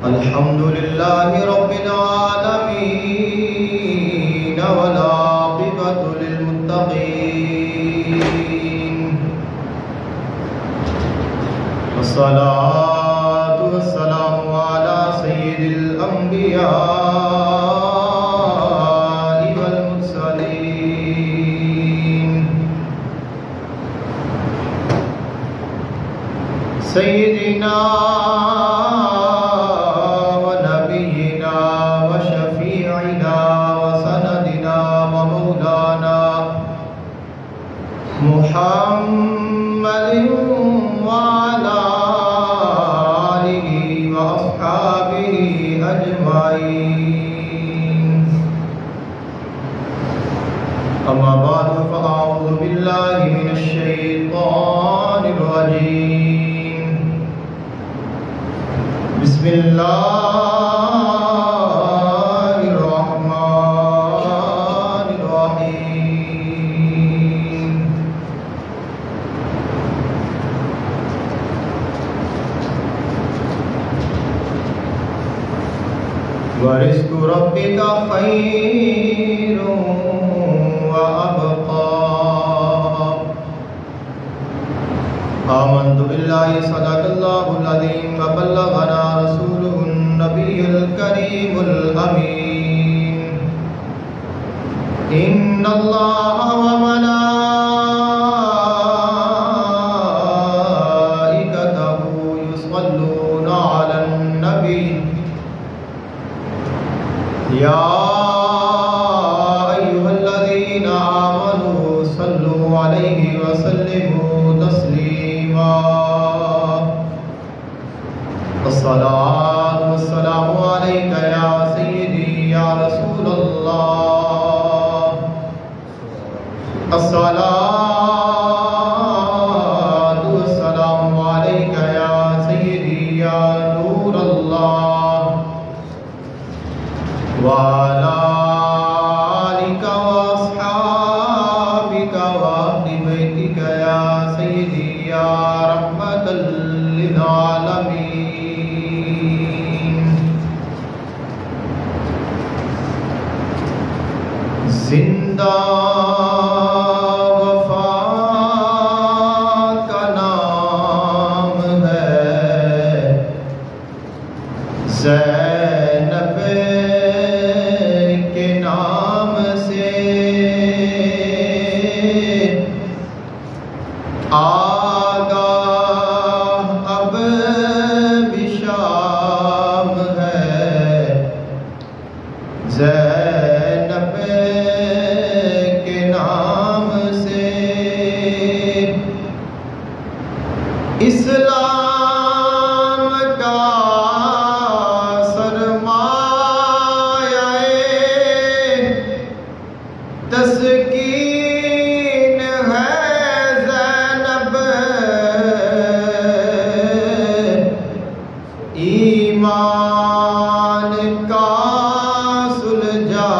الحمد لله رب العالمين والعاقبة للمتقين والصلاة والسلام على سيد الأنبياء والمرسلين سيدنا ونبينا وشفيعنا وسندنا ومولانا محمد وعلى آله وأصحابه أجمعين. أما بعد فأعوذ بالله من الشيطان الرجيم. بسم الله الرحمن الرحيم. ورزق ربك خير وأبقى. آمنت بالله صدق الله العظيم وبلغنا رسوله النبي الكريم الأمين. إن الله وملائكته يصلون على النبي يا أيها الذين آمنوا صلوا عليه وسلموا تسليما. الصلاة والسلام عليك يا سيدي يا رسول الله. الصلاة والسلام عليك يا سيدي يا نور الله. وعلى آلك وأصحابك وأهل بيتك يا سيدي يا رحمة للعالمين. زندہ وفا کا نام ہے، زینب کے نام سے آگاہ اب بھی شام ہے، زینب کے نام سے اسلام کا تسکین ہے زینب، ایمان کا سلجھا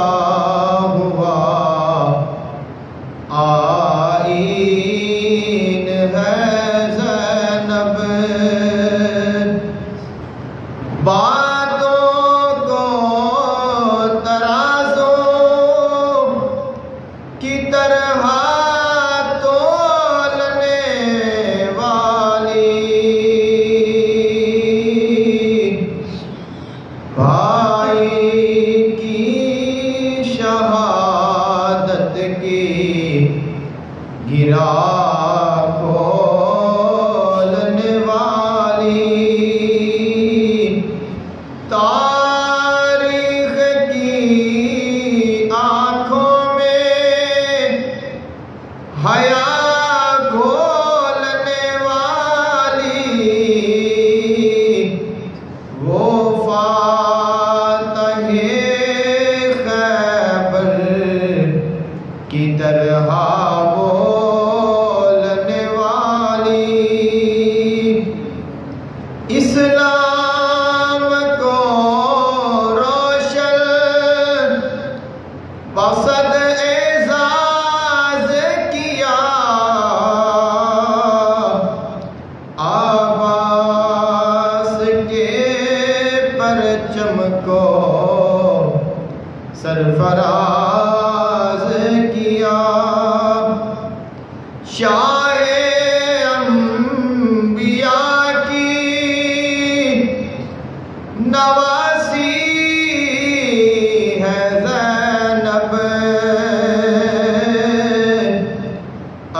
ہوا آئین ہے زینب. باتوں کو کی طرح تولنے والی، بھائی کی شہادت کی گرا کھولنے والی، تاریخ کی آنکھوں حیا کھولنے والی، وہ فاتح خیبر کی طرح بولنے والی، اسلام کو روشن بصد اعزاز کیا، عباس کے پرچم کو سرفراز کیا، شاہ انبیاء کی نواسی ہے زینب،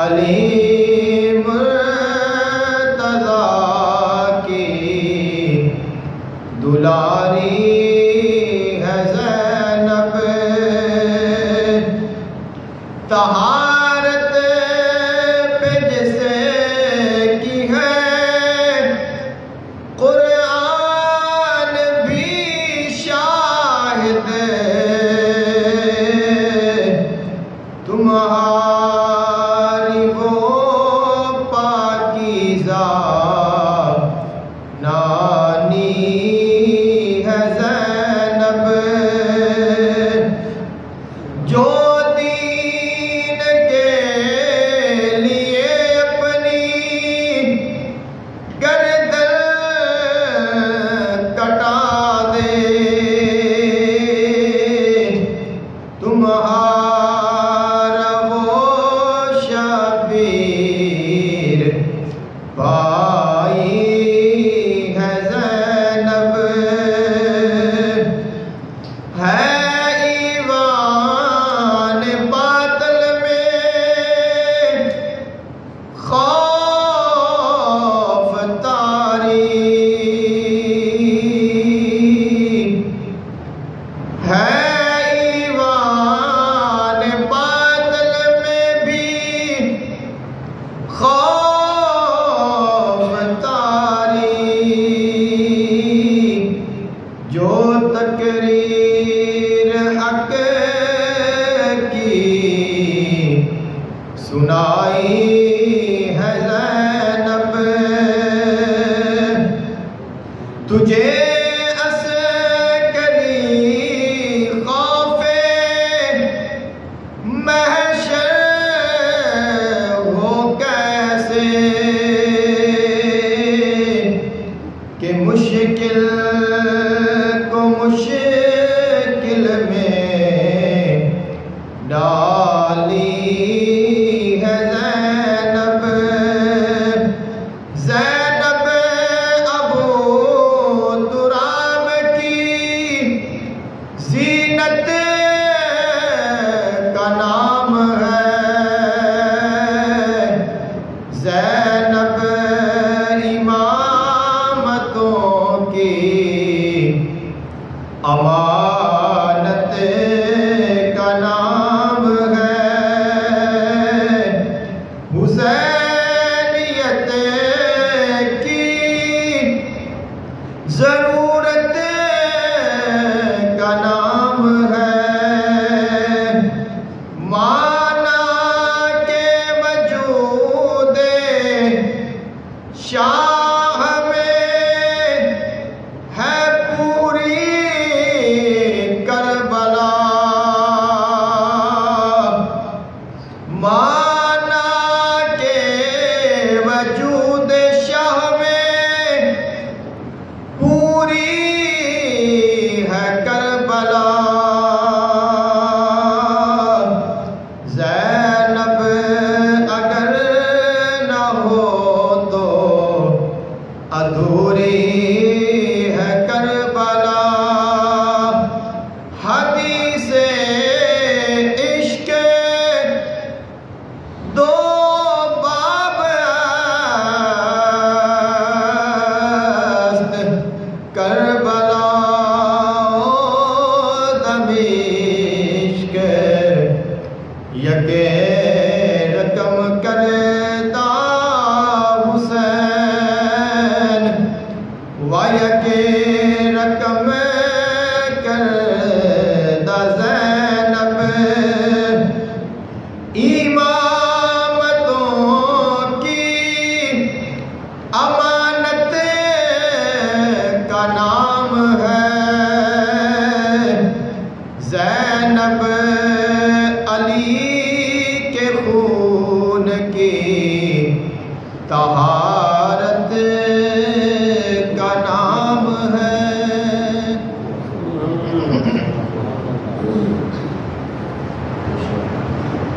علی مرتضیٰ کی دلاری ہے زینب، طہارت پہ جسے کی ہے قرآن بھی شاہد، تمہاری وہ پاکیزہ نانی ہے زینب، جو دین کے لیے اپنی گردن کٹا دے، تمہارا وہ شبیر بھائی ہے زینب، ہے ایوان باطل میں خوف تاری، ہے ایوان باطل میں بھی خوف تاری، جو تقریر حق کی سنائی ہے زینب، تجھے عسکری خوف محشر ہو کیسے، کہ مشکل کو مشکل میں ڈالی ہے زینب، زینب ابو تراب کی زینت کا نام ہے، زینب امامتوں کی امانت کا نام ہے، حسینیت کی ضرورت کا نام ہے، مانا کے وجود شاہ میں ہے پوری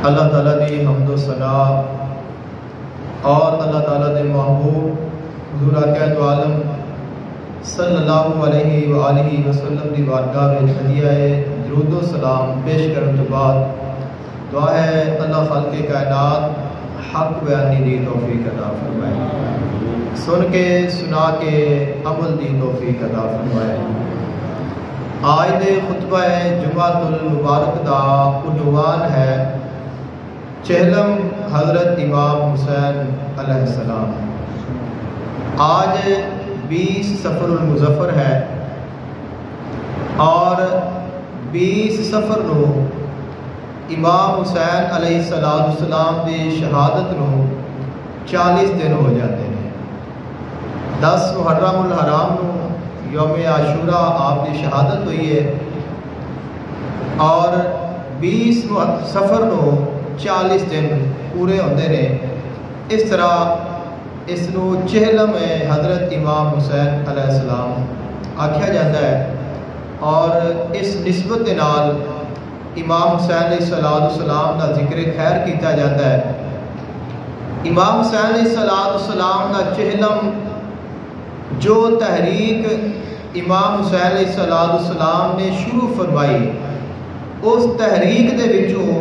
اللہ تعالیٰ دی حمد و ثنا اور اللہ تعالیٰ دے محبوب حضور آقا دو عالم صلی اللہ علیہ وآلہ وسلم دی بارگاہ میں ہدیہ درود و سلام پیش کرنے کے بعد دعا ہے اللہ خالق کائنات حق بیانی دی توفیق عطا فرمائے، سن کے سنا کے عمل دی توفیق عطا فرمائے۔ آج دے خطبہ جمعۃ المبارک دا عنوان ہے چہلم حضرت امام حسین علیہ السلام۔ آج 20 صفر المظفر ہے اور 20 صفر نو امام حسین علیہ السلام دی شہادت نو 40 دن ہو جاتے ہیں۔ 10 محرم الحرام نو یوم عاشورہ آپ کی شہادت ہوئی ہے اور 20 صفر نو 40 دن پورے ہوتے ہیں۔ اس طرح اس نو چہلم حضرت امام حسین علیہ السلام آکھیا جاتا ہے اور اس نسبت کے نال امام حسین علیہ السلام کا ذکر خیر کیتا جاتا ہے۔ امام حسین علیہ السلام کا چہلم جو تحریک امام حسین علیہ السلام نے شروع فرمائی، اس تحریک دے وچوں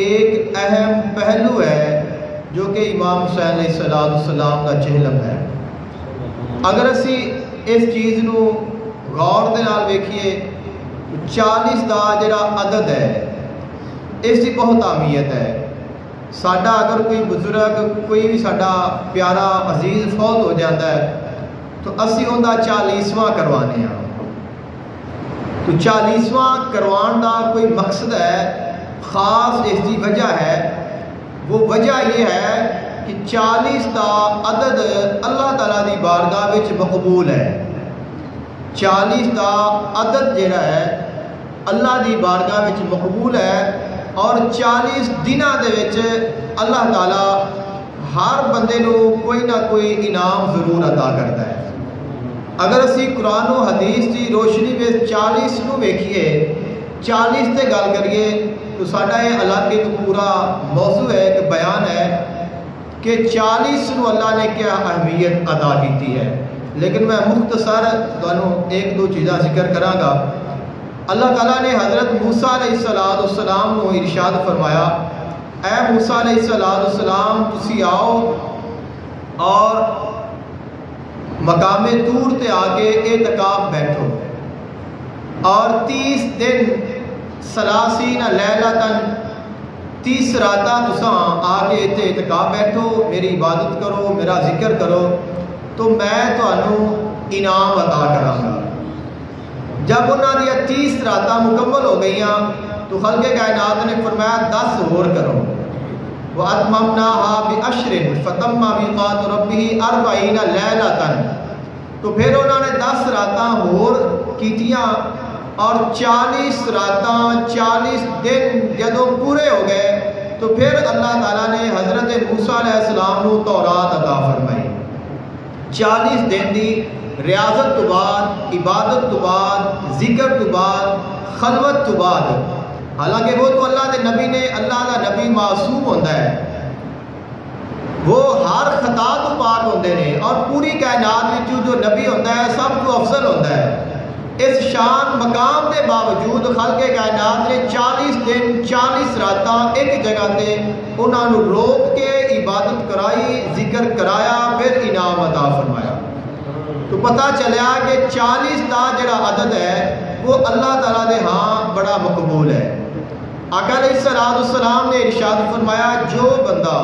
ایک اہم پہلو ہے جو کہ امام حسین علیہ السلام کا چہلم ہے۔ اگر اسی اس چیز نو غور دے نال ویکھیے، 40 دا جڑا عدد ہے اس کی بہت اہمیت ہے۔ ساڈا اگر کوئی بزرگ کوئی بھی ساڈا پیارا عزیز فوت ہو جاتا ہے تو اسی اوندا 40واں کروانے ہاں۔ تو 40واں کروان دا کوئی مقصد ہے، خاص اس کی وجہ ہے۔ وہ وجہ یہ ہے کہ 40 دا عدد اللہ تعالیٰ دی بارگاہ وچ مقبول ہے۔ 40 دا عدد جڑا ہے اللہ دی بارگاہ وچ مقبول ہے اور 40 دنوں دے وچ اللہ تعالیٰ ہر بندے نو کوئی نہ کوئی انعام ضرور عطا کرتا ہے۔ اگر اسی قرآن و حدیث کی روشنی میں 40 نو ویکھیے، 40 تے گل کریے تو ساڈا یہ الگ ایک پورا موضوع ہے، ایک بیان ہے کہ 40 نو اللہ نے کیا اہمیت ادا کی ہے۔ لیکن میں مختصر تانوں ایک دو چیزاں ذکر کراں گا۔ اللہ تعالیٰ نے حضرت موسیٰ علیہ السلام کو ارشاد فرمایا، اے موسیٰ علیہ السلام تسی آؤ اور مقام طور تے آگے اعتکاف بیٹھو اور 30 دن 30 لیلتن 30 راتاں تساں آگے تے اعتکاف بیٹھو، میری عبادت کرو، میرا ذکر کرو تو میں تانوں انعام عطا کراں گا۔ جب انہاں دیا 30 راتاں مکمل ہو گئیاں تو خلق کائنات نے فرمایا 10 اور کرو۔ وَأَتْمَمْنَاهَا بِعَشْرٍ فَتَمَّ مِيقَاتُ رَبِّهِ 40 لَيْلَةً تو پھر انہوں نے 10 راتاں اور کیتیاں اور 40 راتاں 40 دن جدوں پورے ہو گئے تو پھر اللہ تعالیٰ نے حضرت موسیٰ علیہ السلام کو تورات عطا فرمائی۔ 40 دن دی ریاضت تو بعد، عبادت تو بعد، ذکر تو بعد، خلوت تو بعد، حالانکہ وہ تو اللہ دے نبی نے، اللہ دا نبی معصوم ہوتا ہے، وہ ہر خطا تو پاک ہوتے ہیں اور پوری کائنات میں جو نبی ہوتا ہے سب تو افضل ہوتا ہے۔ اس شان مقام کے باوجود خلق کائنات نے 40 دن 40 راتاں ایک جگہ تے انہوں نے روک کے عبادت کرائی، ذکر کرایا، پھر انعام عطا فرمایا۔ تو پتہ چلیا کہ 40 دا جڑا عدد ہے وہ اللہ تعالیٰ دے ہاں بڑا مقبول ہے۔ آقا علیہ السلام نے ارشاد فرمایا جو بندہ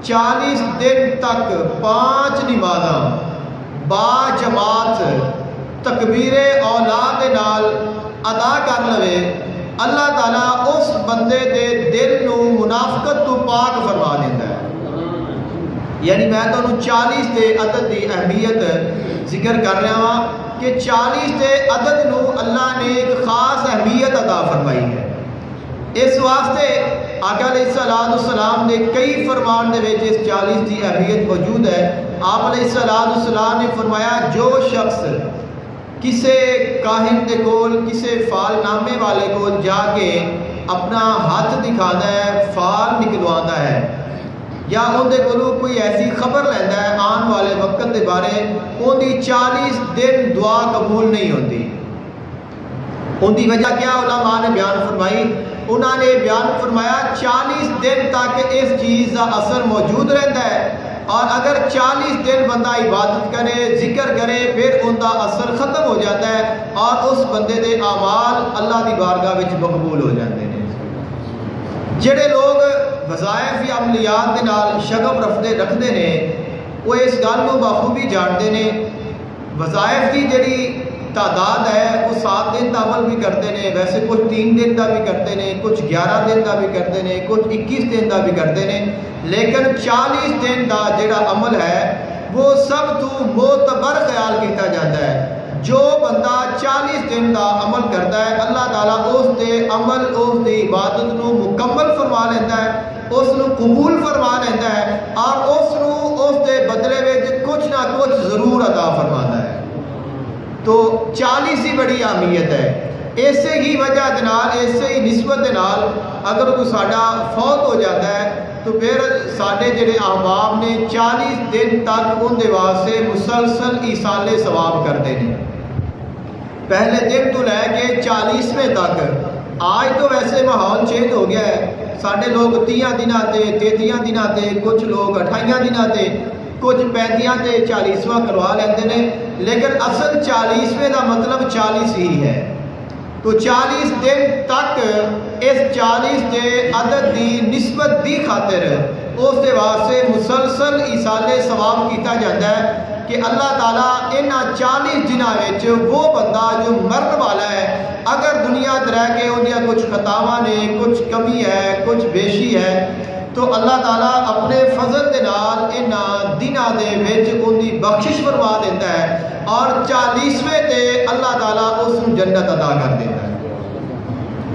40 دن تک 5 نمازاں با جماعت تکبیر اولاد نال ادا کر لوے، اللہ تعالیٰ اس بندے دے دل نو منافقت تو پاک فرما دیتا ہے۔ یعنی میں تو 40 دے عدد دی اہمیت ذکر کر رہا ہوں کہ 40 دے عدد نو اللہ نے ایک خاص اہمیت عطا فرمائی ہے۔ اس واسطے آقا علیہ السلام نے کئی فرمان دے وچ اس 40 دی اہمیت موجود ہے۔ آپ علیہ السلام نے فرمایا جو شخص کسے کاہن دے کول، کسے فال نامے والے کول جا کے اپنا ہاتھ دکھانا ہے، فال نکلوانا ہے، یا اندر کولوں کوئی ایسی خبر لینا ہے آن والے وقت کے بارے، ان کی 40 دن دعا قبول نہیں ہوتی۔ ان کی وجہ کیا علماء نے بیان فرمائی؟ انہوں نے بیان فرمایا 40 دن تک اس چیز کا اثر موجود رہتا ہے، اور اگر 40 دن بندہ عبادت کرے، ذکر کرے، پھر ان کا اثر ختم ہو جاتا ہے اور اس بندے دے اعمال اللہ کی بارگاہ وچ مقبول ہو جاتے ہیں۔ جڑے لوگ وظائف یا عملیات کے نال شغف رکھتے ہیں وہ اس گل کو بخوبی جانتے ہیں۔ وظائف کی جڑی تعداد ہے وہ 7 دن کا عمل بھی کرتے ہیں، ویسے کچھ 3 دن کا بھی کرتے ہیں، کچھ 11 دن کا بھی کرتے ہیں، کچھ 21 دن کا بھی کرتے ہیں، لیکن 40 دن کا جڑا عمل ہے وہ سب تو معتبر خیال کیتا جاتا ہے۔ جو بندہ 40 دن کا عمل کرتا ہے اللہ تعالیٰ اس دے عمل، اس دی عبادت نو مکمل فرما لیتا ہے، اس نو قبول فرما لیتا ہے، اور اس نو اس دے بدلے میں کچھ نہ کچھ ضرور عطا فرماتا ہے۔ تو 40 ہی بڑی اہمیت ہے۔ اسی ہی وجہ دے نال، اسی ہی نسبت دے نال اگر کوئی ساڈا فوت ہو جاتا ہے تو پھر ساڈے جڑے احباب نے 40 دن تک ان دے واسطے مسلسل ایصال ثواب کرتے ہیں، پہلے دن تو لے کے 40ویں تک۔ آج تو ویسے ماحول چینج ہو گیا ہے، ساڈے لوگ 30 دنوں تے 33 دنوں تے، کچھ لوگ 28 دنوں تے، کچھ 35 تے 40واں کروا لیتے ہیں، لیکن اصل 40ویں کا مطلب 40 ہی ہے۔ تو 40 دن تک اس 40 دے عدد دی نسبت دی خاطر اس دے واسطے مسلسل ایصال ثواب کیتا جاتا ہے کہ اللہ تعالیٰ ان 40 دنوں وچ وہ بندہ جو مرن والا ہے، اگر دنیا تے رہ کے اندیاں کچھ خطاواں نے، کچھ کمی ہے، کچھ بیشی ہے، تو اللہ تعالیٰ اپنے فضل دے نال ان دنوں دے وچ ان دی بخشش فرما دیتا ہے، اور 40ویں تے اللہ تعالیٰ اس کو جنت عطا کر دیتا ہے۔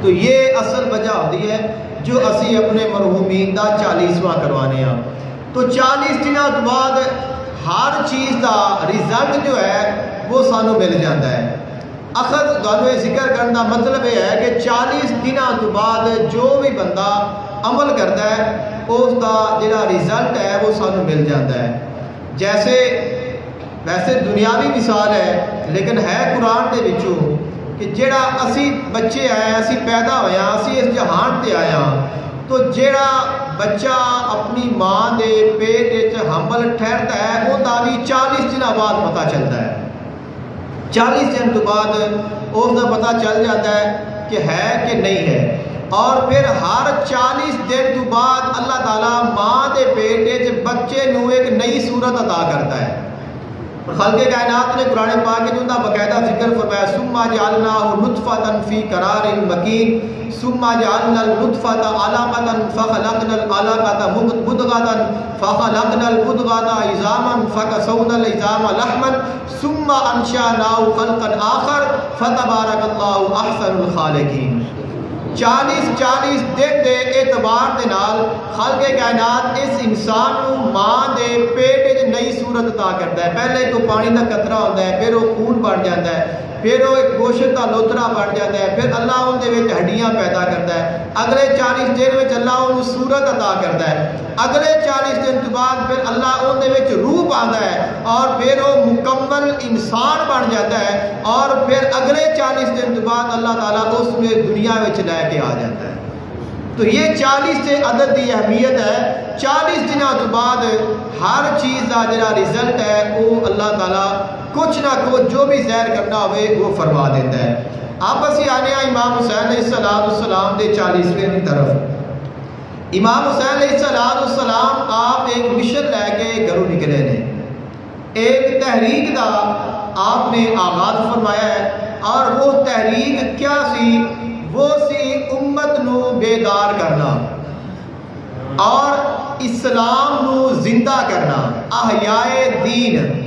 تو یہ اصل وجہ ہوتی ہے جو اسی اپنے مرحومین دا 40واں کروانے ہیں۔ تو 40 دنوں کے بعد ہر چیز کا رزلٹ جو ہے وہ سانو مل جاتا ہے۔ اخذ گالوے ذکر کرنے کا مطلب یہ ہے کہ 40 دنوں کے بعد جو بھی بندہ عمل کرتا ہے اس کا جڑا رزلٹ ہے وہ سانو مل جاتا ہے۔ جیسے ویسے دنیاوی مثال ہے لیکن ہے قرآن دے وچوں کہ جڑا اسی بچے آئے، اسی پیدا ہوئے ہیں، اسی اس جہان تے آئے ہیں، تو جڑا بچہ اپنی ماں دے پیٹ وچ حمل ٹھہرتا ہے وہ دا بھی 40 دنوں بعد پتہ چلتا ہے۔ 40 دن تو بعد اس کا پتہ چل جاتا ہے کہ ہے کہ نہیں ہے، اور پھر ہر 40 دن تو بعد اللہ تعالیٰ ماں دے پیٹ وچ بچے نو ایک نئی صورت عطا کرتا ہے۔ خلق کائنات نے قرآن پاک میں ان کا باقاعدہ ذکر فرمایا، ثم جعلناہ نطفۃ فی قرار مکین ثم جعلنا النطفۃ علقۃ فخلقنا العلقۃ مضغۃ فخلقنا المضغۃ عظاما فکسونا العظام لحما ثم انشأناہ خلقا آخر فتبارک اللہ احسن الخالقین۔ 40 دن دے اعتبار دے نال خالق کائنات اس انسان کو ماں دے پیٹ وچ نئی صورت عطا کرتا ہے۔ پہلے تو پانی کا قطرہ ہوتا ہے، پھر وہ خون بن جاتا ہے، پھر وہ ایک گوشت کا لوترا بن جاتا ہے، پھر اللہ ان دے وچ ہڈیاں پیدا کرتا ہے، اگلے 40 دن وچ اللہ ان صورت عطا کرتا ہے، اگلے 40 دن تو بعد پھر اللہ ان دے وچ روح پاندا ہے، اور پھر وہ مکمل انسان بن جاتا ہے، اور پھر اگلے 40 دن تو بعد اللہ تعالیٰ اس میں دنیا وچ لے کے آ جاتا ہے۔ تو یہ 40 سے عدد کی اہمیت ہے۔ 40 دنوں تو بعد ہر چیز کا جڑا رزلٹ ہے وہ اللہ تعالیٰ کچھ نہ کچھ جو بھی ظاہر کرنا ہوئے وہ فرما دیتا ہے۔ آپ اسی آنے امام حسین علیہ السلام دے 40ویں کی طرف۔ امام حسین علیہ السلام آپ ایک مشن لے کے گھروں نکلے نے، ایک تحریک کا آپ نے آغاز فرمایا ہے، اور وہ تحریک کیا سی؟ وہ سی امت نو بیدار کرنا اور اسلام نو زندہ کرنا، احیاء دین۔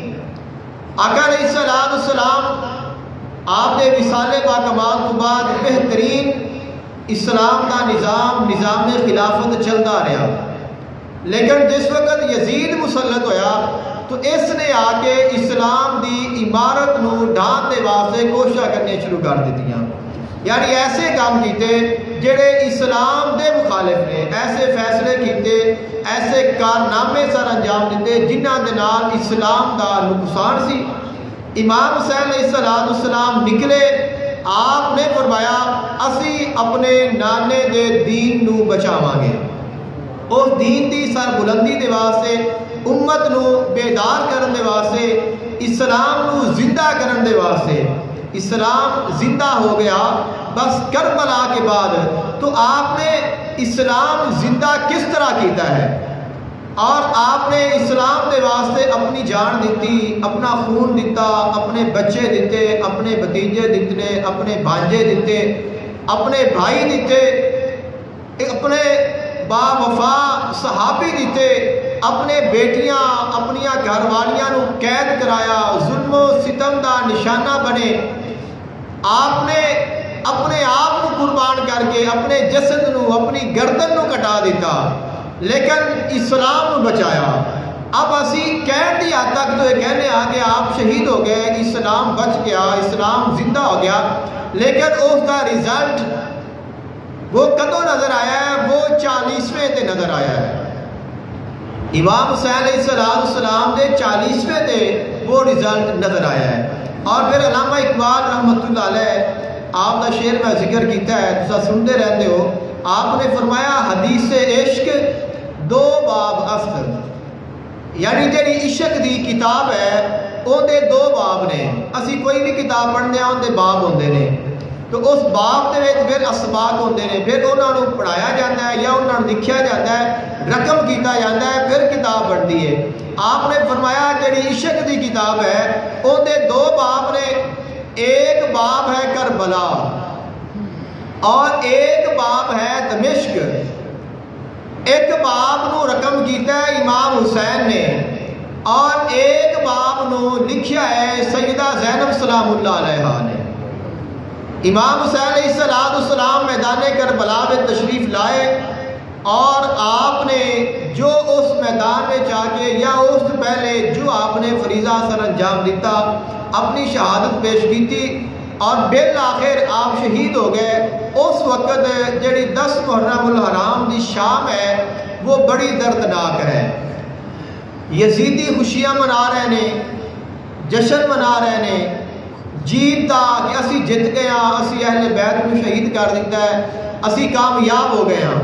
آقا علیہ السلام آپ نے وصال باکمال تو بعد بہترین اسلام کا نظام خلافت چلتا رہا، لیکن جس وقت یزید مسلط ہویا تو اس نے آ کے اسلام دی عمارت نو ڈھان دے واسطے کوششاں کرنے شروع کر دیتیاں۔ یعنی ایسے کام کیتے جڑے اسلام دے مخالف نے، ایسے فیصلے کیتے، ایسے کارنامے سر انجام دیتے جنہ دے نال اسلام دا نقصان سی۔ امام حسین علیہ السلام نکلے، آپ نے فرمایا اسی اپنے نانے دے دین نو بچاواں گے، اس دین دی سر بلندی دے واسطے، امت نو بیدار کرن دے واسطے، اسلام نو زندہ کرن دے واسطے۔ اسلام زندہ ہو گیا بس کربلا کے بعد، تو آپ نے اسلام زندہ کس طرح کیتا ہے؟ اور آپ نے اسلام دے واسطے اپنی جان دیتی، اپنا خون دیتا، اپنے بچے دیتے، اپنے بھتیجے دیتے، اپنے بھانجے دیتے، اپنے بھائی دیتے، اپنے با وفا صحابی دیتے، اپنے بیٹیاں اپنیاں گھر والیاں نو قید کرایا، ظلم و ستم دا نشانہ بنے۔ آپ نے اپنے آپ کو قربان کر کے اپنے جسد نو، اپنی گردن نو کٹا دیتا، لیکن اسلام نو بچایا۔ اب اسی کہن دی حد تک تو یہ کہنے آ کہ آپ شہید ہو گئے، اسلام بچ گیا، اسلام زندہ ہو گیا، لیکن اس کا رزلٹ وہ کدوں نظر آیا ہے؟ وہ 40ویں تے نظر آیا ہے۔ امام حسین علیہ السلام دے 40ویں تے وہ رزلٹ نظر آیا ہے۔ اور پھر علامہ اقبال رحمۃ اللہ علیہ آپ کا شعر میں ذکر کیتا ہے، تسا سنتے رہتے ہو، آپ نے فرمایا حدیث عشق 2 باب است، یعنی جڑی عشق دی کتاب ہے وہ دے 2 باب نے۔ اسی کوئی بھی کتاب پڑھنے ہیں دے باب ہوندے نے، تو اس باب دے وچ پھر اسباق ہوندے نے، پھر انہاں نوں پڑھایا جاتا ہے یا انہاں نوں لکھیا جاتا ہے، رقم کیتا جاتا ہے، پھر کتاب بنتی ہے۔ آپ نے فرمایا جڑی عشق دی کتاب ہے وہ دے 2 باب نے، ایک باب ہے کربلا اور ایک باب ہے دمشق۔ ایک باب نو رقم کیتا ہے امام حسین نے اور ایک باب نو لکھیا ہے سیدہ زینب سلام اللہ علیہا نے۔ امام حسین علیہ السلام میدان کربلا میں تشریف لائے اور آپ نے جو اس میدان میں جا کے یا اس پہلے جو آپ نے فریضہ سر انجام دیتا، اپنی شہادت پیش کی تھی اور بالآخر آپ شہید ہو گئے۔ اس وقت جڑی 10 محرم الحرام دی شام ہے وہ بڑی دردناک ہے۔ یزیدی خوشیاں منا رہے نے، جشن منا رہے نے، جیت دا کہ اسی جت گئے ہاں، اسی اہل بیت کو شہید کر دیتا ہے، اسی کامیاب ہو گئے ہاں،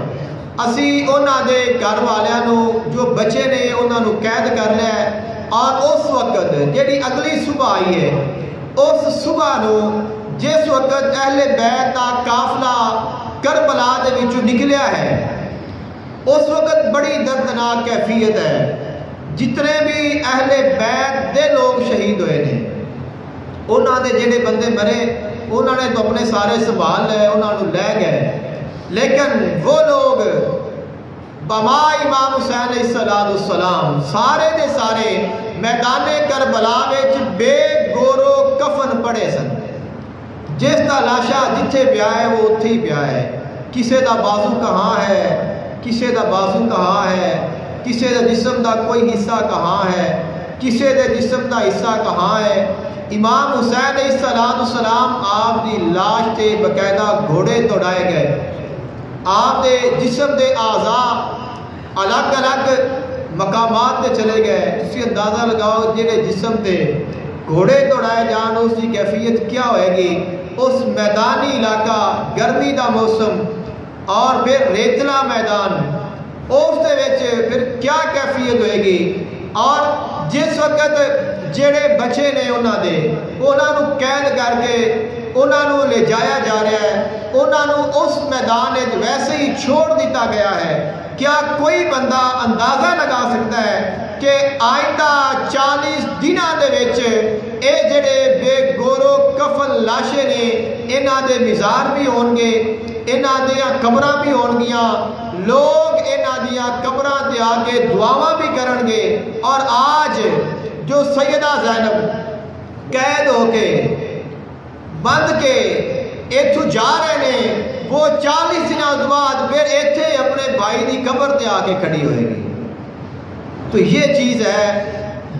اسی انہاں دے گھر والیاں نو جو بچے نے انہاں نو قید کر لیا ہے۔ اور اس وقت جیڑی اگلی صبح آئی ہے، اس صبح نو جس وقت اہل بیت دا قافلہ کربلا دے وچوں نکلیا ہے، اس وقت بڑی دردناک کیفیت ہے۔ جتنے بھی اہل بیت دے لوگ شہید ہوئے نے، انہاں دے جڑے بندے مرے انہاں نے تو اپنے سارے سنبھال لے، انہاں نو لے گئے، لیکن وہ لوگ بما امام حسین علیہ السلام سارے دے سارے میدان کربلا وچ بے گورو کفن پڑے سن۔ جس دا لاشا جتھے پیا ہے وہ اتھے ہی پیا ہے، کسے دا بازو کہاں ہے، کسے دا بازو کہاں ہے، کسے دا جسم دا کوئی حصہ کہاں ہے، کسے دے جسم دا حصہ کہاں ہے۔ امام حسین علیہ السلام آپ دی لاش تے باقاعدہ گھوڑے دوڑائے گئے، آپ دے جسم دے اعضاء الگ الگ مقامات تے چلے گئے۔ تسی اندازہ لگاؤ جڑے جسم تے گھوڑے دوڑائے جان اس کی کیفیت کیا ہوئے گی۔ اس میدانی علاقہ، گرمی دا موسم اور پھر ریتلا میدان، اس دے وچ پھر کیا کیفیت ہوئے گی۔ اور جس وقت جڑے بچے نے انہاں دے، انہاں نو قید کر کے انہاں نو لے جایا جا رہا ہے، انہاں نو اس میدان ویسے ہی چھوڑ دیتا گیا ہے۔ کیا کوئی بندہ اندازہ لگا سکتا ہے کہ آئندہ 40 دنوں دے وچ اے جڑے بے گورو کفن لاشے نے، انہاں دے مزار بھی ہون گے، انہاں دیاں قبراں بھی ہون گیاں، لوگ انہاں دیاں قبراں تے آ کے دعاواں بھی کرن گے۔ اور آج جو سیدہ زینب قید ہو کے بند کے ایتھوں جا رہے نے، وہ 40 دنوں بعد پھر ایتھے اپنے بھائی دی قبر تے آ کے کھڑی ہوئے گی۔ تو یہ چیز ہے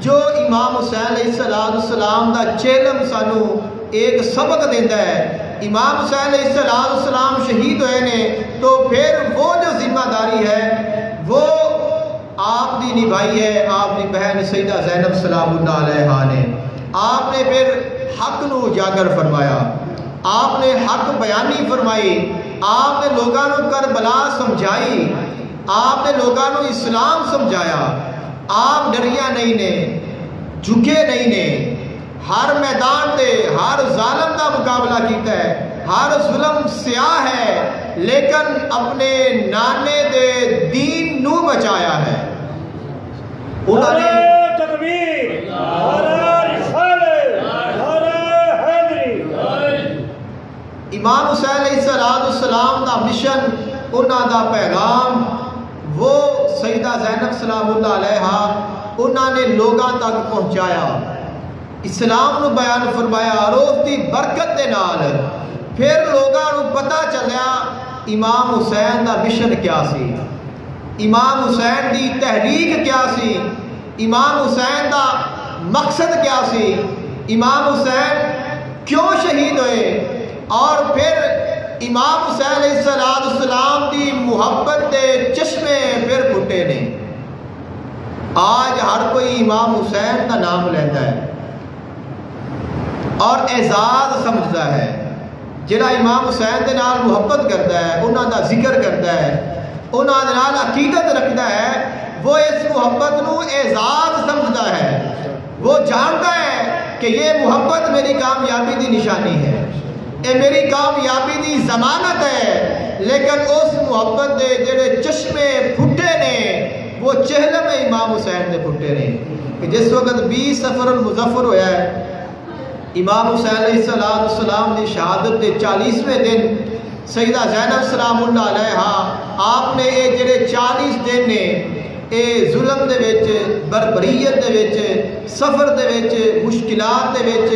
جو امام حسین علیہ السلام دا چیلم سانو ایک سبق دیتا ہے. امام حسین علیہ السلام شہید ہوئے نے تو پھر وہ جو ذمہ داری ہے وہ آپ دی نبھائی ہے آپ دی بہن سیدہ زینب سلام اللہ علیہا نے. آپ نے پھر حق نو اجاگر فرمایا, آپ نے حق بیانی فرمائی, آپ نے لوگاں نو کربلا سمجھائی, آپ نے لوگاں نو اسلام سمجھایا. آپ ڈریا نہیں نے, جھکے نہیں نے, ہر میدان تے ہر ظالم دا مقابلہ کیتا ہے, ہر ظلم سیاہ ہے لیکن اپنے نانے دے دین نو بچایا ہے. انہوں نے تکبیر, نعرہ رسالت, نعرہ حیدری. امام حسین علیہ السلام دا مشن, انہوں دا پیغام وہ سیدہ زینب سلام اللہ علیہا انہوں نے لوگاں تک پہنچایا, اسلام نو بیان فرمایا اور اس دی برکت دے نال پھر لوگاں نو پتہ چلیا امام حسین دا مشن کیا سی, امام حسین دی تحریک کیا سی, امام حسین دا مقصد کیا سی, امام حسین کیوں شہید ہوئے, اور پھر امام حسین علیہ السلام دی محبت دے چشمے پھر پھٹے نے. آج ہر کوئی امام حسین کا نام لیتا ہے اور اعزاز سمجھتا ہے. جڑا امام حسین دے نال محبت کرتا ہے, انہاں دا ذکر کرتا ہے, انہاں دے نال عقیدت رکھتا ہے, وہ اس محبت نو اعزاز سمجھتا ہے. وہ جانتا ہے کہ یہ محبت میری کامیابی دی نشانی ہے, یہ میری کامیابی دی ضمانت ہے. لیکن اس محبت دے جڑے چشمے پھٹے نے وہ چہلم امام حسین دے پھٹے نے. کہ جس وقت 20 صفر المظفر ہویا ہے, امام حسین علیہ السلام دی شہادت دے 40ویں دن سیدہ زینب سلام اللہ علیہا آپ نے یہ جڑے 40 دن نے اے ظلم دے وچ, بربریت دے وچ, سفر دے وچ, مشکلات دے وچ,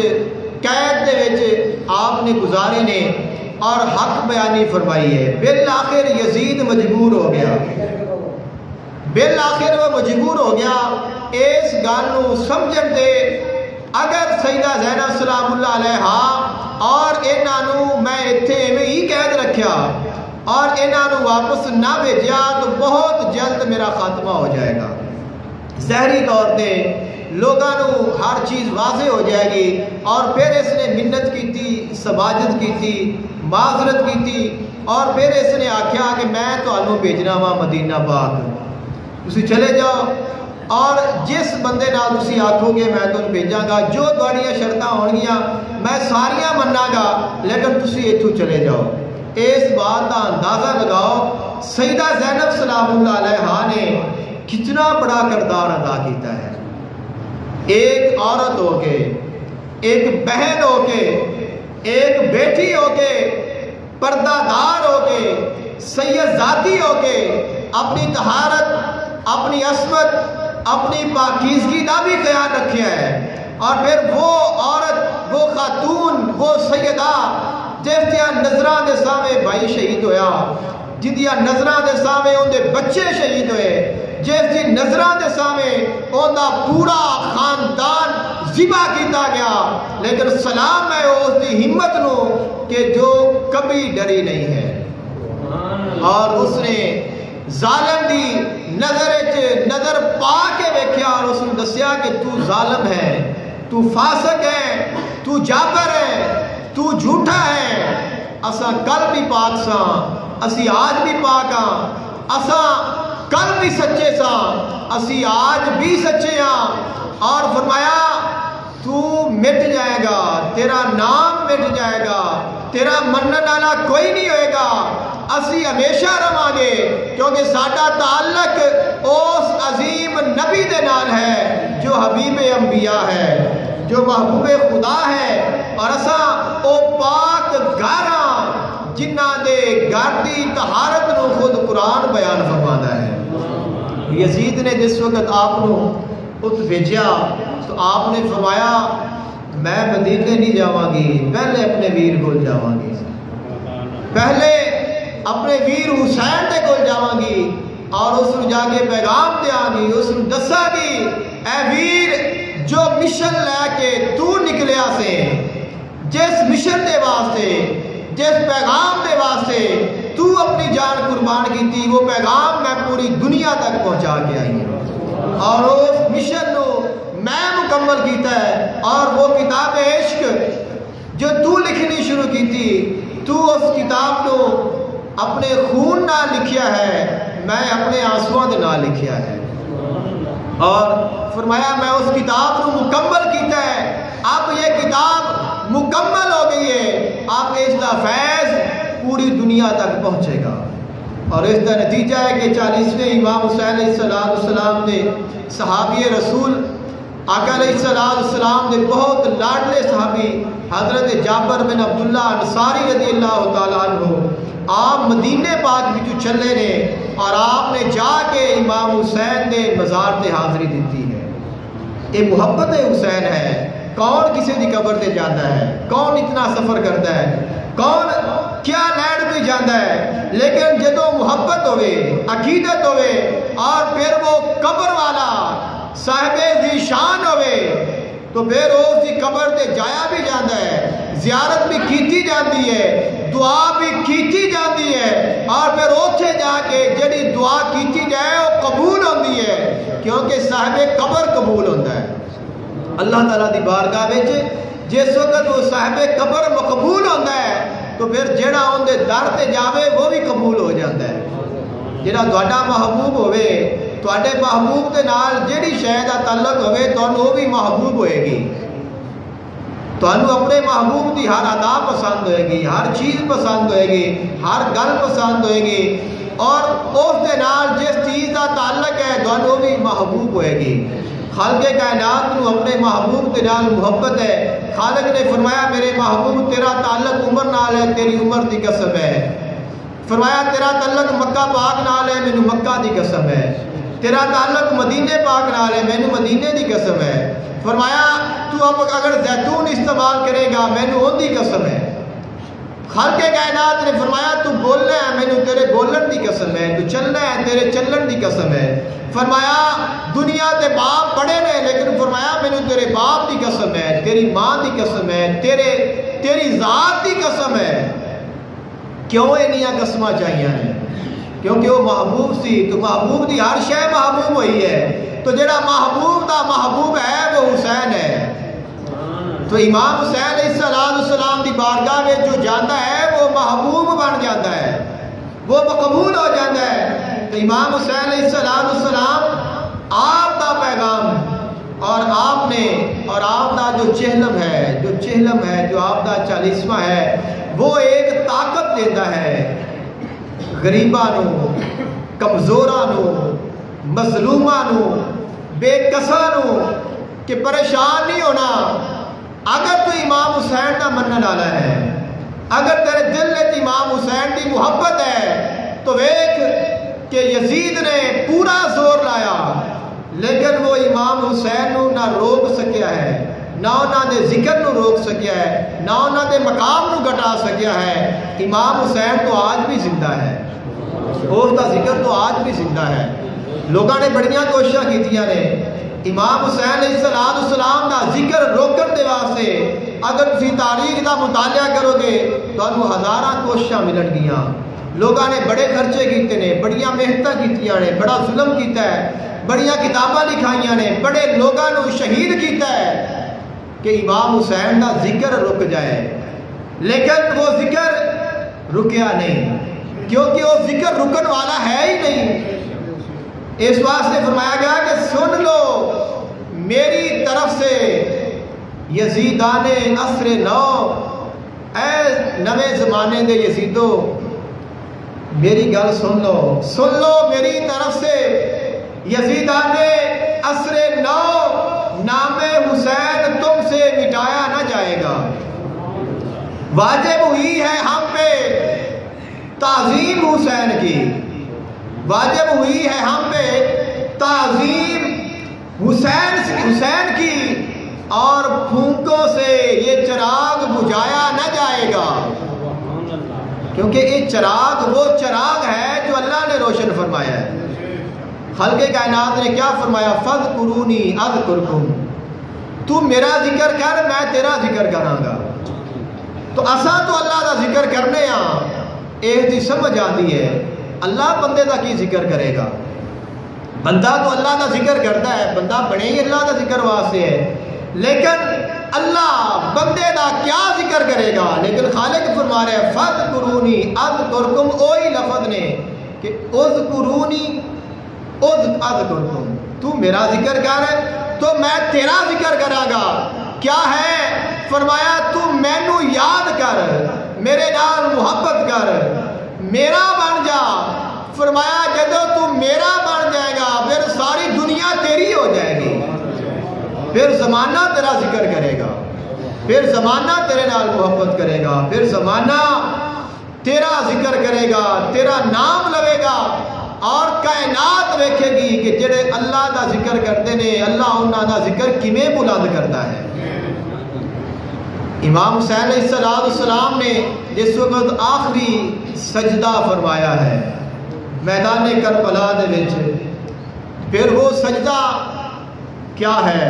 قید دے وچ آپ نے گزارے نے اور حق بیانی فرمائی ہے. بالآخر یزید مجبور ہو گیا, بالآخر وہ مجبور ہو گیا اس گل نو سمجھن دے اگر سیدہ زینب سلام اللہ علیہا اور انہاں نو میں ایتھے ایویں ہی قید رکھیا اور انہاں نو واپس نہ بھیجیا تو بہت جلد میرا خاتمہ ہو جائے گا. ظاہری طور پہ لوگاں نو ہر چیز واضح ہو جائے گی. اور پھر اس نے منت کی تھی, سماجت کی تھی, معذرت کی تھی, اور پھر اس نے آکھیا کہ میں تانوں بھیجنا وا مدینہ پاک, تسی چلے جاؤ اور جس بندے نال تسی آکھو گے میں تانوں بھیجاں گا, جو تہاڈیاں شرطاں ہونگیاں میں ساریاں مناں گا, لیکن تسی ایتھوں چلے جاؤ. اس بات کا اندازہ لگاؤ سیدہ زینب سلام اللہ علیہا نے کتنا بڑا کردار ادا کیتا ہے. ایک عورت ہو کے, ایک بہن ہو کے, ایک بیٹی ہو کے, پردہ دار ہو کے, سید ذاتی ہو کے اپنی طہارت, اپنی عصمت, اپنی پاکیزگی کا بھی خیال رکھا ہے. اور پھر وہ عورت, وہ خاتون, وہ سیدہ جس دیا نظراں دے سامنے بھائی شہید ہویا, جدیا نظراں دے سامنے ان دے بچے شہید ہوئے, جس دی نظراں دے سامنے ان دا پورا خاندان ذبح کیتا گیا, لیکن سلام ہے اس دی ہمت نو کہ جو کبھی ڈری نہیں ہے اور اس نے ظالم دی نظر پا کے ویکھیا اور اس نے دسیا کہ تو ظالم ہے, تو فاسق ہے, تو جابر ہے, تو جھوٹا ہے. اساں کل بھی پاک ساں, اسی آج بھی پاک ہاں, اساں کل بھی سچے ساں, اسی آج بھی سچے ہاں. اور فرمایا تو مٹ جائے گا, تیرا نام مٹ جائے گا, تیرا منن والا کوئی نہیں ہوئے گا, اسی ہمیشہ رہاں گے کیونکہ ساڈا تعلق اس عظیم نبی دے نال ہے جو حبیب انبیاء ہے, جو محبوب خدا ہے. اور اساں او پاک گھراں جنہاں دے گھر دی طہارت نو خود قرآن بیان فرماتا ہے. یزید نے جس وقت آپ نو ات بھیجیا تو آپ نے فرمایا میں مدینے نہیں جاواں گی, پہلے اپنے ویر کول جاواں گی, پہلے اپنے ویر حسین دے کول جاواں گی اور اس نو جا کے پیغام دیاں گی, اس نو دساں گی اے ویر جو مشن لے کے تو نکلیا سے, جس مشن دے واسطے جس پیغام دے واسطے تو اپنی جان قربان کی تھی وہ پیغام میں پوری دنیا تک پہنچا کے آئی ہوں اور اس مشن کو میں مکمل کیتا ہے اور وہ کتاب عشق جو تو لکھنی شروع کی تھی تو اس کتاب کو اپنے خون نہ لکھیا ہے میں اپنے آنسواں دے نہ لکھیا ہے اور فرمایا میں اس کتاب کو مکمل کیتا ہے اب یہ کتاب مکمل ہو گئی ہے اب اس کا فیض پوری دنیا تک پہنچے گا اور اس کا نتیجہ ہے کہ 40ویں امام حسین علیہ السلام نے صحابی رسول آقا علیہ السلام نے بہت لاڈلے صحابی حضرت جابر بن عبداللہ انصاری رضی اللہ تعالیٰ عنہ آپ مدینے پاک بچو چلے نے اور آپ نے جا کے امام حسین نے مزار تے حاضری دیتی ہے یہ محبت حسین ہے کون کسی دی قبر تے جاتا ہے کون اتنا سفر کرتا ہے کون کیا لینڈ پہ جاتا ہے لیکن جدو محبت ہوئے عقیدت ہوئے اور پھر وہ قبر والا صاحب ذیشان ہوئے تو پھر اس کی قبر تے جایا بھی جاتا ہے زیارت بھی کیتی جاتی ہے دعا بھی کیتی جاتی ہے اور پھر اوتھے جا کے جڑی دعا کیتی جائے وہ قبول ہوتی ہے کیونکہ صاحب قبر قبول ہوتا ہے اللہ تعالیٰ دی بارگاہ وچ جس وقت وہ صاحب قبر مقبول ہوتا ہے تو پھر جڑا ان دے در تے جاوے وہ بھی قبول ہو جاتا ہے جڑا تہاڈا محبوب ہوئے تہاڈے محبوب دے نال جڑی شے دا تعلق ہوئے تانوں وہ بھی محبوب ہوئے گی تانوں اپنے محبوب دی ہر ادا پسند ہوئے گی ہر چیز پسند ہوئے گی ہر گل پسند ہوئے گی اور اس دے نال جس چیز دا تعلق ہے تانوں بھی محبوب ہوئے گی خالق کائنات کو اپنے محبوب کے نال محبت ہے خالق نے فرمایا میرے محبوب تیرا تعلق عمر نال ہے تیری عمر دی قسم ہے فرمایا تیرا تعلق مکہ پاک نال ہے مینوں مکہ دی قسم ہے تیرا تعلق مدینے پاک نال ہے مینوں مدینے دی قسم ہے فرمایا تو اب اگر زیتون استعمال کرے گا مینوں ان دی قسم ہے خالق کائنات نے فرمایا تو بولنا ہے مینوں تیرے بولن دی قسم ہے تو چلنا ہے تیرے چلن دی قسم ہے فرمایا دنیا تے باپ بڑے نے لیکن فرمایا مینوں تیرے باپ دی قسم ہے تیری ماں دی قسم ہے تیری ذات دی قسم ہے کیوں انیاں قسماں چاہیے ہیں کیونکہ وہ محبوب سی تو محبوب دی ہر شے محبوب ہوئی ہے تو جڑا محبوب دا محبوب ہے وہ حسین ہے تو امام حسین علیہ السلام دی بارگاہ میں جو جاتا ہے وہ محبوب بن جاتا ہے وہ مقبول ہو جاتا ہے تو امام حسین علیہ السلام آپ دا پیغام اور آپ دا جو چہلم ہے جو آپ دا 40واں ہے وہ ایک طاقت دیتا ہے غریباں نو کمزوراں نو مظلوماں نو بے کساں نو کہ پریشان نہیں ہونا اگر تو امام حسین دا منن والا ہے اگر تیرے دل میں امام حسین دی محبت ہے تو ویکھ کہ یزید نے پورا زور لایا لیکن وہ امام حسین نو نہ روک سکیا ہے نہ انہاں دے ذکر نو روک سکیا ہے نہ انہاں دے مقام نو گھٹا سکیا ہے امام حسین تو آج بھی زندہ ہے اس دا ذکر تو آج بھی زندہ ہے لوگاں نے بڑیاں کوششاں کیتیاں نے امام حسین علیہ السلام دا ذکر روکن دے واسطے اگر تسی تاریخ دا مطالعہ کرو گے تو انہوں ہزاراں کوششاں ملن گیاں لوگاں نے بڑے خرچے کیتے نے بڑیاں محنتاں کیتیاں نے بڑا ظلم کیتا ہے بڑیاں کتاباں لکھائیاں نے بڑے لوگاں نو شہید کیتا ہے کہ امام حسین دا ذکر رک جائے لیکن وہ ذکر رکیا نہیں کیونکہ وہ ذکر رکن والا ہے ہی نہیں اس واسطے فرمایا گیا کہ سن لو میری طرف سے یزیدان عصر نو اے نوے زمانے دے یزیدو میری گل سن لو میری طرف سے یزیدان عصر نو نام حسین تم سے مٹایا نہ جائے گا واجب ہوئی ہے ہم پہ تعظیم حسین کی واجب ہوئی ہے ہم پہ تعظیم حسین کی اور پھونکوں سے یہ چراغ بجھایا نہ جائے گا کیونکہ یہ چراغ وہ چراغ ہے جو اللہ نے روشن فرمایا ہے خلق کائنات نے کیا فرمایا فَاذْكُرُونِي أَذْكُرْكُمْ تو میرا ذکر کر میں تیرا ذکر کراں گا تو اساں تو اللہ دا ذکر کرنے ہاں، ایک دی سمجھ آتی ہے اللہ بندے دا کی ذکر کرے گا. بندہ تو اللہ دا ذکر کرتا ہے، بندہ بنے ہی اللہ دا ذکر واسطے ہے، لیکن اللہ بندے دا کیا ذکر کرے گا؟ لیکن خالق فرما رہے ہیں فَاذْكُرُونِي أَذْكُرْكُمْ، وہی لفظ نے کہ اذکرونی اذکرکم، تو میرا ذکر کر تو میں تیرا ذکر کراں گا. کیا ہے؟ فرمایا تو مینو یاد کر، میرے نال محبت کر، میرا بن جا. فرمایا جدو تو میرا بن جائے گا پھر ساری دنیا تیری ہو جائے گی، پھر زمانہ تیرا ذکر کرے گا، پھر زمانہ تیرے نال محبت کرے گا، پھر زمانہ تیرا ذکر کرے گا، تیرا نام لوے گا، اور کائنات ویکھے گی کہ جڑے اللہ دا ذکر کرتے نے اللہ انہاں دا ذکر کیویں بلند کرتا ہے. امام حسین علیہ السلام نے جس وقت آخری سجدہ فرمایا ہے میدان کربلا دے وچ، پھر وہ سجدہ کیا ہے؟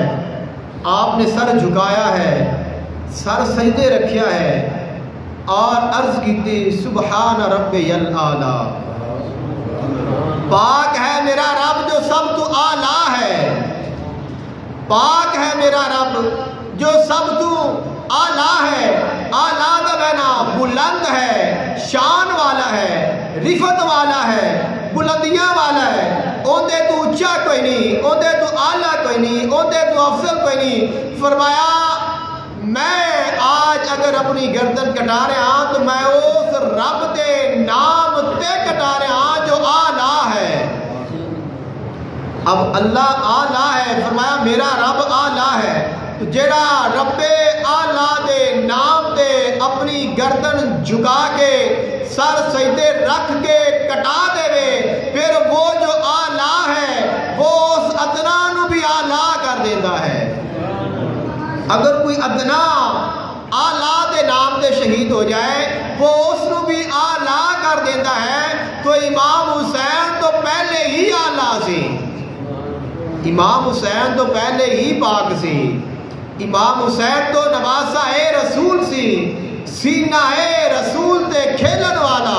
آپ نے سر جھکایا ہے، سر سجدے رکھیا ہے اور عرض کیتی سبحان ربی الاعلیٰ، پاک ہے میرا رب جو سب تو اعلیٰ ہے، پاک ہے میرا رب جو سب تو اعلیٰ ہے. اعلیٰ کا معنی بلند ہے، شان والا ہے، رفت والا ہے، بلندیاں والا ہے. اوندے تو اونچا کوئی نہیں، اوندے تو اعلیٰ کوئی نہیں، اوندے تو افضل کوئی نہیں. فرمایا میں آج اگر اپنی گردن کٹا رہا ہاں تو میں اس رب دے نام تے کٹا رہا ہاں جو اعلیٰ ہے. اب اللہ اعلیٰ ہے، فرمایا میرا رب اعلیٰ ہے، تو جیڑا رب اعلیٰ دے نام تے اپنی گردن جھکا کے سر سجدے رکھ کے کٹا دے وے، پھر وہ جو اعلیٰ ہے وہ اس ادنا نو بھی اعلیٰ کر دیتا ہے. اگر کوئی ادنا اعلیٰ دے نام دے شہید ہو جائے وہ اس نو بھی اعلیٰ کر دیتا ہے. تو امام حسین تو پہلے ہی اعلیٰ سی، امام حسین تو پہلے ہی پاک سی، امام حسین تو نواسا رسول سی، سینہ رسول تے کھیلن والا،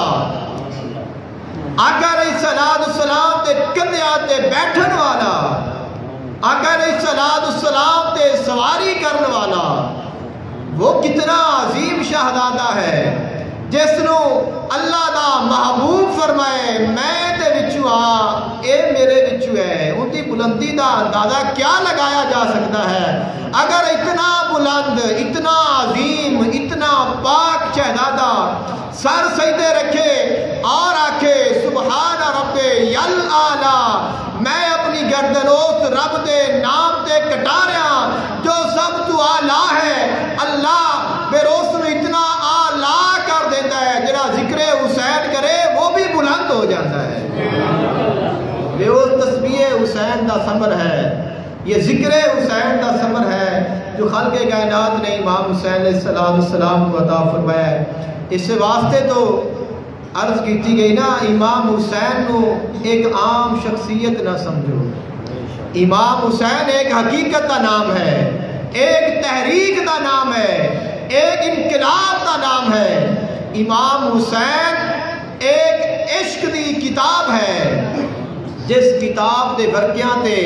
آقا علیہ السلام تے کندھیاں تے بیٹھن والا، آقا علیہ السلام تے سواری کرن والا. وہ کتنا عظیم شہزادہ ہے جس نو اللہ دا محبوب فرمائے میں تے وچوں آ، اے میرے وچوں ہے. ان کی بلندی دا اندازہ کیا لگایا جا سکتا ہے؟ اگر اتنا بلند، اتنا عظیم، اتنا پاک شہزادہ سر سجدے رکھے اور آکھے سبحان ربی الاعلیٰ، میں اپنی گردن اس رب دے نام تے کٹا رہا جو سب تو اعلیٰ ہے، اللہ پھر اس نے اتنا اعلیٰ کر دیتا ہے. جڑا ذکر حسین کرے وہ بھی بلند ہو جاتا ہے. یہ وہ تسبیح حسین دا ثمر ہے، یہ ذکر حسین دا ثمر ہے جو خلق کائنات نے امام حسین علیہ السلام کو عطا فرمایا. اس واسطے تو عرض کیتی گئی نا، امام حسین کو ایک عام شخصیت نہ سمجھو، امام حسین ایک حقیقت کا نام ہے، ایک تحریک کا نام ہے، ایک انقلاب کا نام ہے. امام حسین ایک عشق دی کتاب ہے، جس کتاب دے ورکیاں تے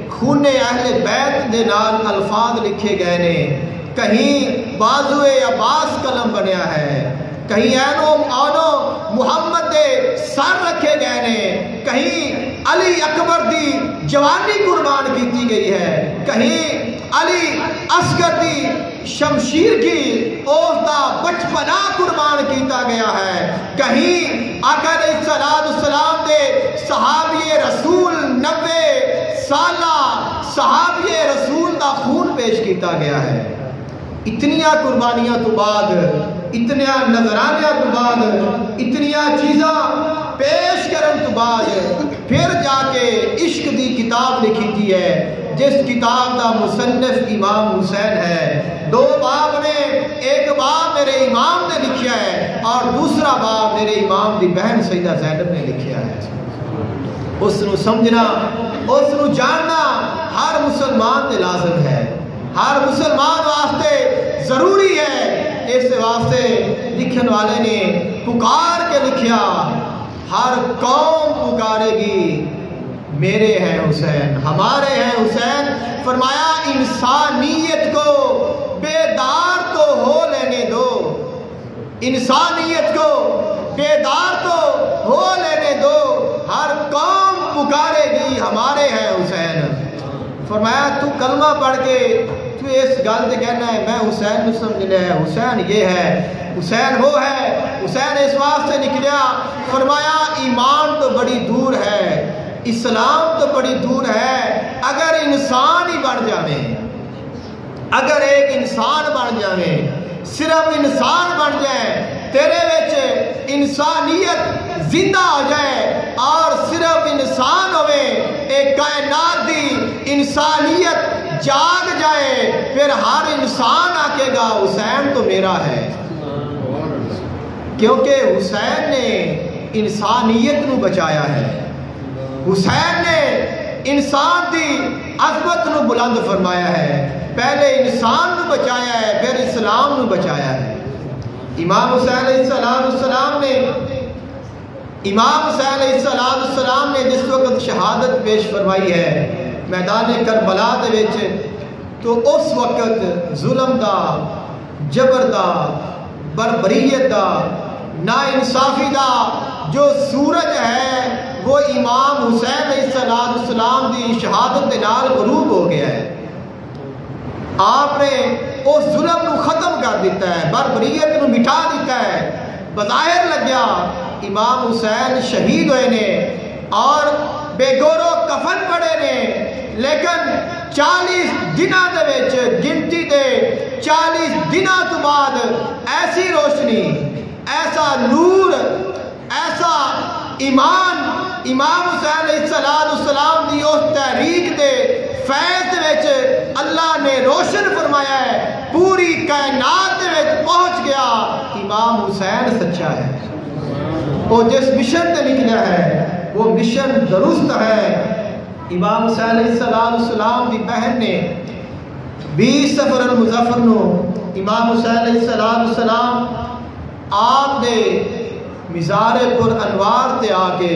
خون اہل بیت دے نال الفاظ لکھے گئے نے. کہیں بازو عباس قلم بنیا ہے، کہیں اینو محمد دے سر رکھے گئے نے، کہیں علی اکبر دی جوانی قربان کیتی گئی ہے، کہیں علی اصغر دی شمشیر کی اس دا بچپنا قربان کیتا گیا ہے، کہیں آقا علیہ السلام دے صحابی رسول 90 سالہ صحابی رسول دا خون پیش کیتا گیا ہے. اتنیاں قربانیاں تو بعد، اتنیا نظرانیاں تو بعد، اتنیا چیزاں پیش کرن تو بعد پھر جا کے عشق دی کتاب لکھی تھی ہے، جس کتاب دا مصنف امام حسین ہے. 2 باب نے، ایک باب میرے امام نے لکھیا ہے اور دوسرا باب میرے امام دی بہن سیدہ زینب نے لکھیا ہے. اس نو سمجھنا، اس نو جاننا ہر مسلمان تے لازم ہے، ہر مسلمان واسطے ضروری ہے اس واسطے لکھن والے نے پکار کے لکھیا ہر قوم پکارے گی میرے ہیں حسین، ہمارے ہیں حسین۔ فرمایا انسانیت کو بیدار تو ہو لینے دو، انسانیت کو بیدار تو ہو لینے دو، ہر قوم پکارے گی ہمارے ہیں حسین۔ فرمایا تو کلمہ پڑھ کے تو اس گل سے کہنا ہے میں حسین کو سمجھ لیا ہے، حسین یہ ہے، حسین وہ ہے، حسین اس واسطے نکلیا۔ فرمایا ایمان تو بڑی دور ہے، اسلام تو بڑی دور ہے، اگر انسان ہی بن جاویں، اگر ایک انسان بن جاویں، صرف انسان بن جائے، تیرے وچ انسانیت زندہ ہو جائے اور صرف انسان ہوئے، ایک کائنات دی انسانیت جاگ جائے، پھر ہر انسان آکے گا حسین تو میرا ہے، کیونکہ حسین نے انسانیت نو بچایا ہے، حسین نے انسان دی عظمت نو بلند فرمایا ہے، پہلے انسان نو بچایا ہے پھر اسلام نو بچایا ہے۔ امام حسین علیہ السلام نے جس وقت شہادت پیش فرمائی ہے میدان کربلا دے وچ، تو اس وقت ظلم دا، جبر دا، بربریت دا، ناانصافی دا جو سورج ہے وہ امام حسین علیہ السلام دی شہادت دے نال غروب ہو گیا ہے۔ آپ نے اس ظلم نو ختم کر دیتا ہے، بربریت نو مٹا دیتا ہے۔ بظاہر لگیا امام حسین شہید ہوئے نے اور بے گورو کفن پڑے نے، لیکن 40 دنوں دے وچ، گنتی دے 40 دنوں تو بعد ایسی روشنی، ایسا نور، ایسا ایمان امام حسین علیہ السلام دی اس تحریک دے فیض وچ اللہ نے روشن فرمایا ہے، پوری کائنات وچ پہنچ گیا امام حسین سچا ہے، وہ جس مشن تے نکلا ہے وہ مشن درست ہے۔ امام حسین علیہ السلام دی بہن نے 20 صفر المظفر نو امام حسین علیہ السلام آپ نے مزار پر انوار تے آ کے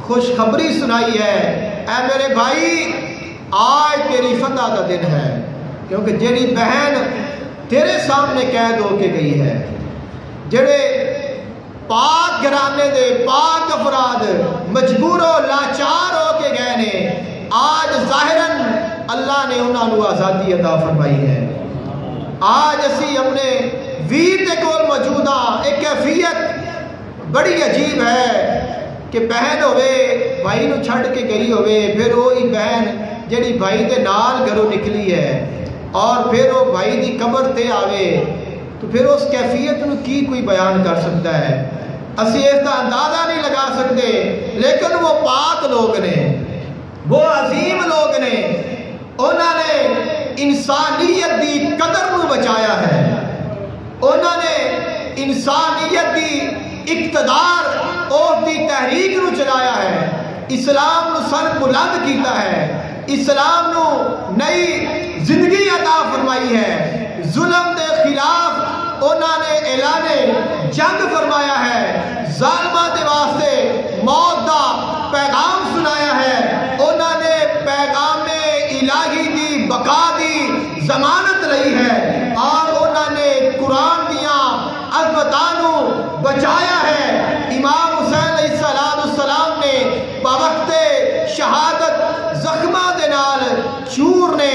خوشخبری سنائی ہے، اے میرے بھائی آج تیری فتح کا دن ہے، کیونکہ جیڑی بہن تیرے سامنے قید ہو کے گئی ہے، جڑے پاک گھرانے دے پاک افراد مجبور و لاچار ہو کے گئے نے، آج ظاہراً اللہ نے انہوں نے آزادی عطا فرمائی ہے۔ آج اسی اپنے ویر دے کول موجود ہاں، ایک کیفیت بڑی عجیب ہے کہ بہن ہوئے بھائی نو چھڑ کے گئی ہوئے، پھر وہی بہن جڑی بھائی دے نال گھروں نکلی ہے اور پھر وہ بھائی دی قبر تے آوے، تو پھر اس کیفیت نو کی کوئی بیان کر سکتا ہے؟ اسی اس کا اندازہ نہیں لگا سکتے، لیکن وہ پاک لوگ نے، وہ عظیم لوگ نے، انہوں نے انسانیت دی قدر نو بچایا ہے، انہوں نے انسانیت دی اقتدار اور دی تحریک نو چلایا ہے، اسلام نو سر بلند کیتا ہے، اسلام نو نئی زندگی عطا فرمائی ہے، ظلم دے خلاف انہوں نے اعلان جنگ فرمایا ہے، ظالمہ دے واسطے موت دا پیغام سنایا ہے، انہوں نے پیغام الہی دی بقا دی ضمانت رہی ہے، اور انہوں نے قرآن دیاں عظمتانو بچایا ہے۔ امام حسین علیہ السلام نے بوقت شہادت زخمہ دے نال چور نے،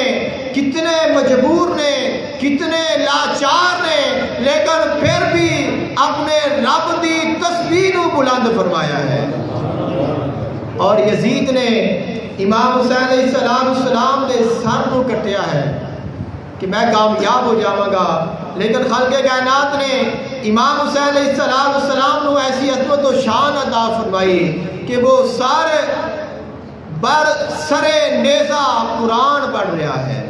کتنے مجبور نے، کتنے لاچار نے، لیکن پھر بھی اپنے رب دی تسبیح نو بلند فرمایا ہے۔ اور یزید نے امام حسین علیہ السلام دے سر نو کٹیا ہے کہ میں کامیاب ہو جاواں گا، لیکن خالق کائنات نے امام حسین علیہ السلام نو ایسی عظمت و شان عطا فرمائی کہ وہ سر بر سر نیزہ قرآن پڑھ رہا ہے،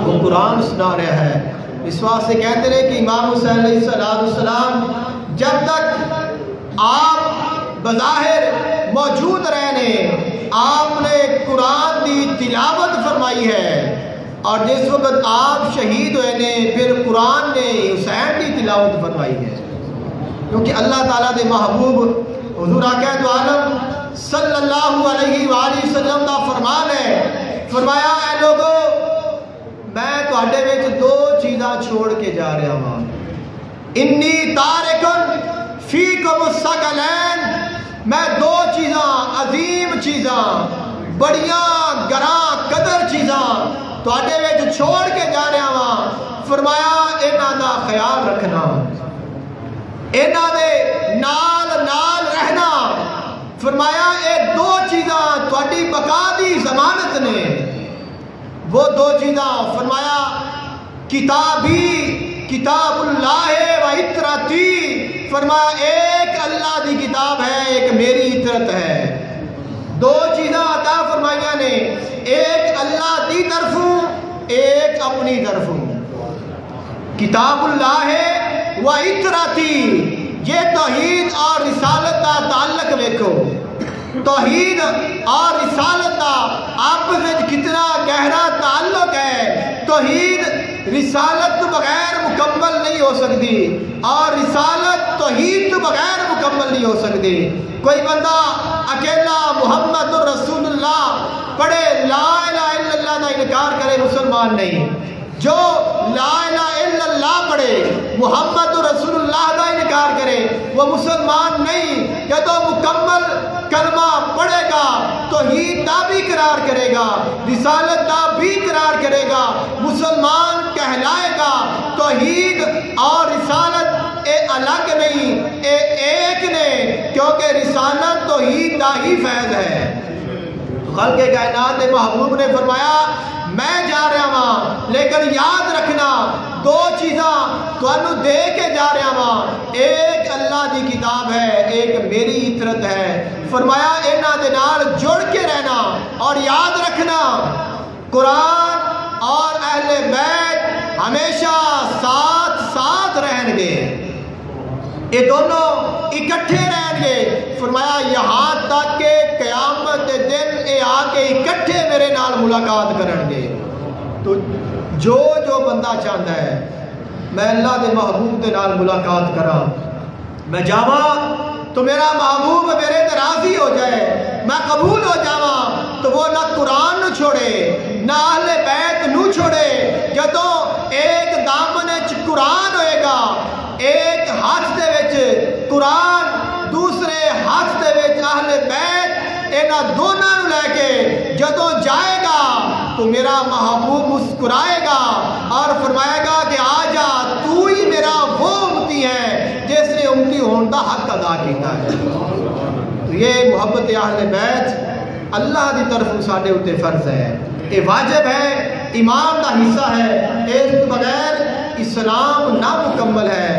وہ قرآن سنا رہا ہے۔ اس واسطے کہتے ہیں کہ امام حسین علیہ السلام جب تک آپ بظاہر موجود رہنے، آپ نے قرآن دی تلاوت فرمائی ہے، اور جس وقت آپ شہید ہوئے نے پھر قرآن نے حسین کی تلاوت فرمائی ہے، کیونکہ اللہ تعالیٰ دے محبوب حضور آقا دو عالم صلی اللہ علیہ وآلہ وسلم کا فرمان ہے، فرمایا اے لوگو میں تواڈے وچ دو چیزاں چھوڑ کے جا رہا ہوں، انی تارکن فیکم الثقلین، میں دو چیزاں عظیم چیزاں بڑیاں گراں قدر چیزاں تواڈے وچ چھوڑ کے جا رہا ہوں، فرمایا انہاں دا خیال رکھنا، انہاں دے نال نال رہنا، فرمایا اے دو چیزاں تواڈی بقا دی ضمانت نے، وہ دو چیزاں فرمایا کتابی کتاب اللہ و اطرتی، فرمایا ایک اللہ دی کتاب ہے ایک میری اطرت ہے، دو چیزاں عطا فرمائیاں نے، ایک اللہ دی طرفوں ایک اپنی طرفوں، کتاب اللہ ہے و اطرتی، یہ توحید اور رسالت کا تعلق دیکھو، توحید اور رسالت کا آپس میں کتنا گہرا تعلق ہے، توحید رسالت تو بغیر مکمل نہیں ہو سکتی اور رسالت توحید تو بغیر مکمل نہیں ہو سکتی۔ کوئی بندہ اکیلا محمد الرسول اللہ پڑھے لا الہ الا اللہ کا انکار کرے مسلمان نہیں، جو لا الہ الا اللہ پڑھے محمد رسول اللہ کا انکار کرے وہ مسلمان نہیں، یا تو مکمل کلمہ پڑھے گا توحید دا بھی قرار کرے گا رسالت دا بھی قرار کرے گا، مسلمان کہلائے گا، توحید اور رسالت اے الگ نہیں اے ایک نے، کیونکہ رسالت توحید دا ہی فیض ہے۔ خلق کائنات محبوب نے فرمایا میں جا رہا ہوں لیکن یاد رکھنا دو چیزاں تانوں دے کے جا رہا ہوں، ایک اللہ دی کتاب ہے ایک میری اطرت ہے، فرمایا انہاں دے نال جڑ کے رہنا اور یاد رکھنا قرآن اور اہل بیت ہمیشہ ساتھ ساتھ رہیں گے، یہ دونوں اکٹھے رہیں گے، فرمایا یہاں تک کہ قیامت دے دن اے آ کے اکٹھے میرے نال ملاقات کرن گے۔ تو جو بندہ چاہتا ہے میں اللہ دے محبوب دے نال ملاقات کراں، میں جاواں تو میرا محبوب میرے تے راضی ہو جائے، میں قبول ہو جاواں تو وہ نہ قرآن نو چھوڑے نہ اہل بیت نو چھوڑے، جدوں ایک دامن وچ قرآن ہوئے گا، ایک ہاتھ دے وچ قرآن دوسرے ہاتھ دے وچ اہل بیت، انہاں دونوں نو لے کے جدوں جائے گا تو میرا محبوب مسکرائے گا اور فرمائے گا کہ آ جا تو ہی میرا وہ امتی ہے جس نے امتی ہونے کا حق ادا کیتا ہے۔ تو یہ محبت اہل بیت اللہ دی طرف ساڈے اوتے فرض ہے، یہ واجب ہے، ایمان دا حصہ ہے، اس بغیر اسلام نامکمل ہے،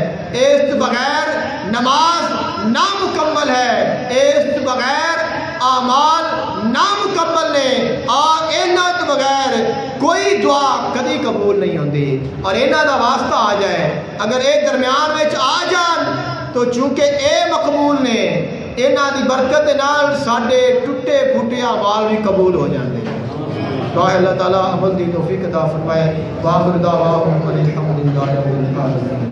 اس بغیر نماز نامکمل ہے، اس بغیر اعمال نامکمل نے، اور انہاں تو بغیر کوئی دعا کدی قبول نہیں ہوندی، اور انہاں دا واسطہ آ جائے اگر اے درمیان وچ آ جان تو چونکہ اے مقبول نے، انہاں دی برکت نال ساڈے ٹوٹے پھوٹے اعمال بھی قبول ہو جاندے۔ تو اللہ تعالیٰ عمل دی توفیق عطا فرمائے۔ وآخر دعواہم ان الحمد للہ رب العالمین۔